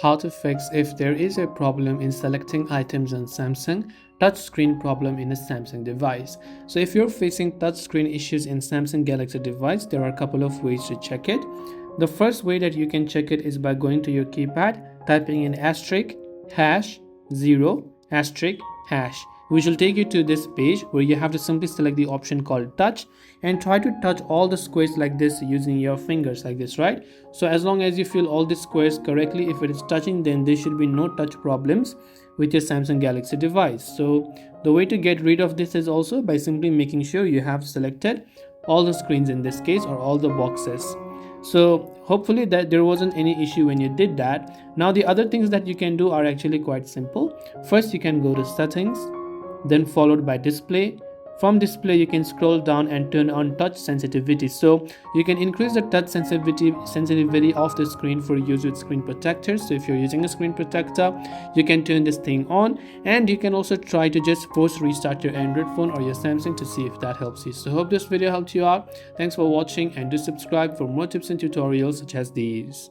how to fix if there is a problem in selecting items on Samsung touchscreen problem in a Samsung device. So if you're facing touchscreen issues in Samsung Galaxy device, there are a couple of ways to check it. The first way that you can check it is by going to your keypad, typing in asterisk hash 0 asterisk hash, which will take you to this page where you have to simply select the option called touch and try to touch all the squares like this using your fingers like this, right? So as long as you fill all the squares correctly, if it is touching, then there should be no touch problems with your Samsung Galaxy device. So the way to get rid of this is also by simply making sure you have selected all the screens in this case, or all the boxes. So hopefully that there wasn't any issue when you did that. Now the other things that you can do are actually quite simple. First, you can go to settings, then followed by display. From display, you can scroll down and turn on touch sensitivity. So you can increase the touch sensitivity of the screen for use with screen protectors. So if you're using a screen protector, you can turn this thing on, and you can also try to just force restart your Android phone or your Samsung to see if that helps you. So hope this video helped you out. Thanks for watching, and do subscribe for more tips and tutorials such as these.